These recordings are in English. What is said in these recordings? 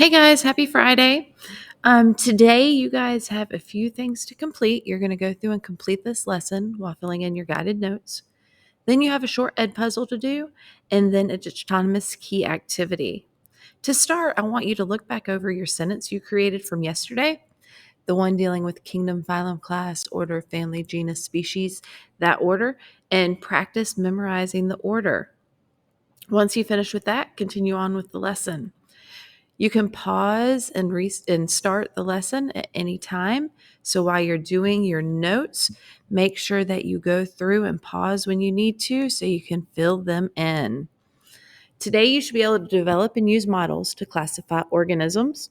Hey guys, happy Friday. Today, you guys have a few things to complete. You're going to go through and complete this lesson while filling in your guided notes. Then you have a short ed puzzle to do, and then a autonomous key activity. To start, I want you to look back over your sentence you created from yesterday, the one dealing with kingdom, phylum, class, order, family, genus, species, that order, and practice memorizing the order. Once you finish with that, continue on with the lesson. You can pause and start the lesson at any time. So while you're doing your notes, make sure that you go through and pause when you need to so you can fill them in. Today, you should be able to develop and use models to classify organisms.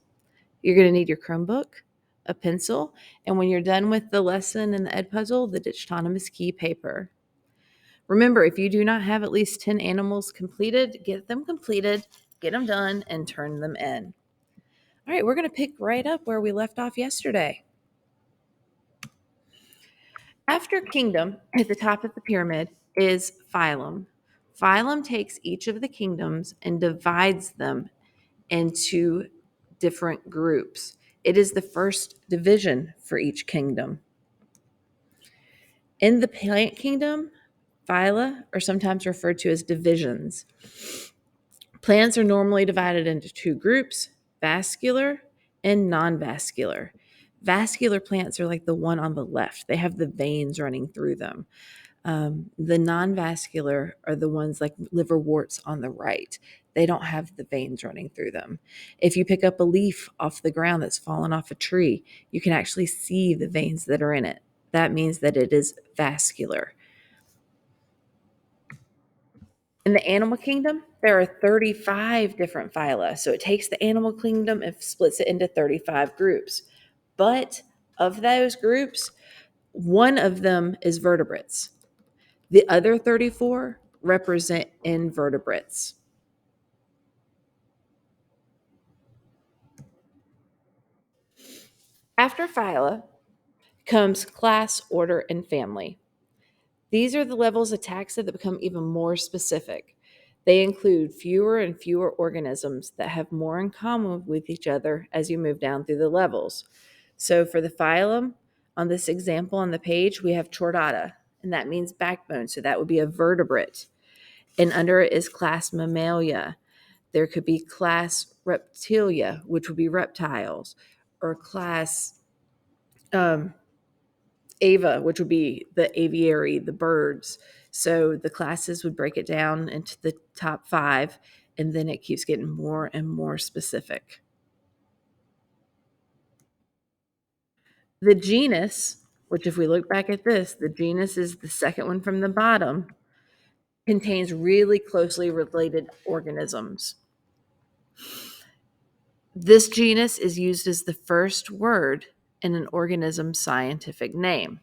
You're going to need your Chromebook, a pencil, and when you're done with the lesson and the ed puzzle, the autonomous key paper. Remember, if you do not have at least 10 animals completed, get them completed, get them done, and turn them in. All right, we're going to pick right up where we left off yesterday. After kingdom, at the top of the pyramid, is phylum. Phylum takes each of the kingdoms and divides them into different groups. It is the first division for each kingdom. In the plant kingdom, phyla are sometimes referred to as divisions. Plants are normally divided into two groups, vascular and non-vascular. Vascular plants are like the one on the left. They have the veins running through them. The non-vascular are the ones like liverworts on the right. They don't have the veins running through them. If you pick up a leaf off the ground that's fallen off a tree, you can actually see the veins that are in it. That means that it is vascular. In the animal kingdom, there are 35 different phyla. So it takes the animal kingdom and splits it into 35 groups. But of those groups, one of them is vertebrates. The other 34 represent invertebrates. After phyla comes class, order, and family. These are the levels of taxa that become even more specific. They include fewer and fewer organisms that have more in common with each other as you move down through the levels. So for the phylum, on this example on the page, we have Chordata, and that means backbone. So that would be a vertebrate. And under it is class Mammalia. There could be class Reptilia, which would be reptiles, or class Ava, which would be the aviary, the birds. So the classes would break it down into the top 5, and then it keeps getting more and more specific. The genus, which if we look back at this, the genus is the second one from the bottom, contains really closely related organisms. This genus is used as the first word in an organism's scientific name.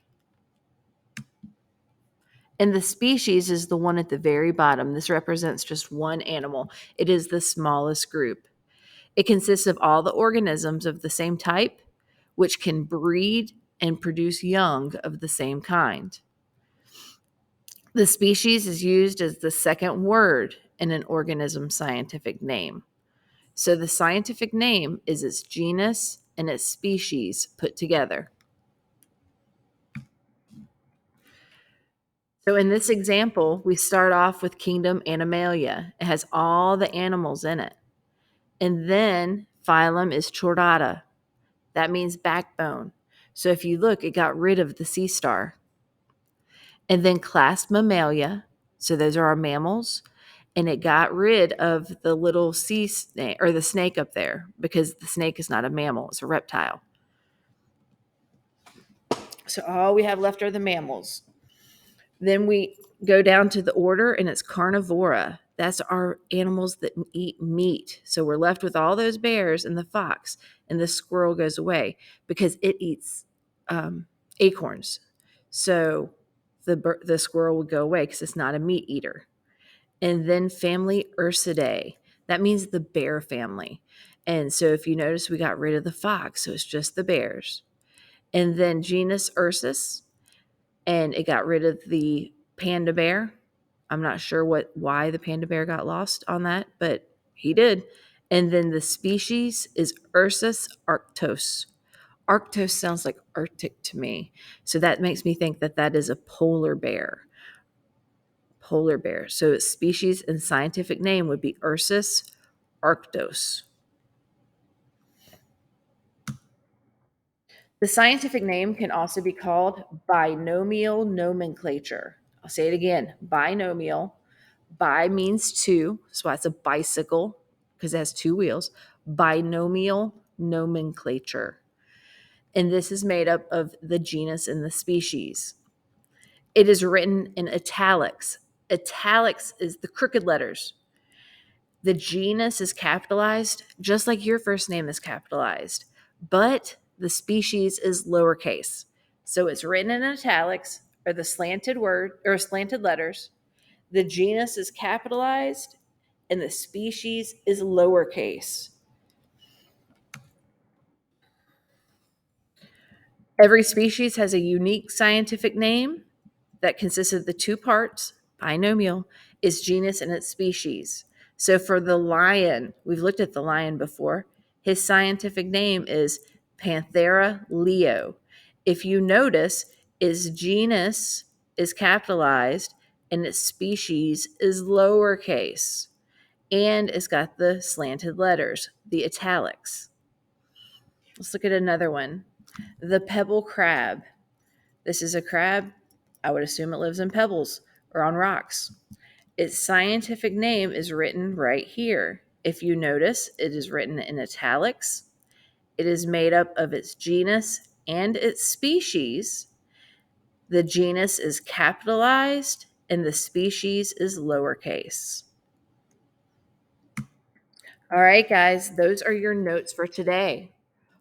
And the species is the one at the very bottom. This represents just one animal. It is the smallest group. It consists of all the organisms of the same type, which can breed and produce young of the same kind. The species is used as the second word in an organism's scientific name. So the scientific name is its genus and its species put together. So in this example, we start off with kingdom Animalia. It has all the animals in it. And then phylum is Chordata. That means backbone. So if you look, it got rid of the sea star. And then class Mammalia. So those are our mammals. And it got rid of the little sea snake or the snake up there because the snake is not a mammal, it's a reptile. So all we have left are the mammals. Then we go down to the order, and it's carnivora. That's our animals that eat meat. So we're left with all those bears and the fox, and the squirrel goes away because it eats acorns. So the squirrel would go away because it's not a meat eater. And then family Ursidae. That means the bear family. And so if you notice, we got rid of the fox, so it's just the bears. And then genus Ursus, and it got rid of the panda bear. I'm not sure why the panda bear got lost on that, but he did. And then the species is Ursus arctos. Arctos sounds like Arctic to me. So that makes me think that that is a polar bear. Polar bear. So its species and scientific name would be Ursus arctos. The scientific name can also be called binomial nomenclature. I'll say it again, binomial. Bi means two, so that's a bicycle because it has two wheels. Binomial nomenclature. And this is made up of the genus and the species. It is written in italics. Italics is the crooked letters. The genus is capitalized, just like your first name is capitalized, but the species is lowercase. So it's written in italics or the slanted word or slanted letters. The genus is capitalized and the species is lowercase. Every species has a unique scientific name that consists of the two parts, binomial, is genus and its species. So for the lion, we've looked at the lion before. His scientific name is Panthera leo. If you notice, its genus is capitalized and its species is lowercase. And it's got the slanted letters, the italics. Let's look at another one. The pebble crab. This is a crab. I would assume it lives in pebbles or on rocks. Its scientific name is written right here. If you notice, it is written in italics. It is made up of its genus and its species. The genus is capitalized and the species is lowercase. All right, guys, those are your notes for today.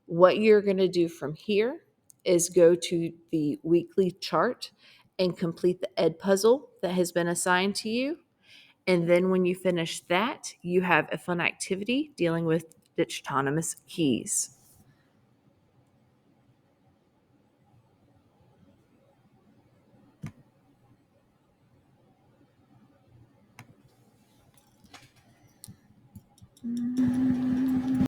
What you're going to do from here is go to the weekly chart and complete the ed puzzle that has been assigned to you. And then when you finish that, you have a fun activity dealing with dichotomous keys.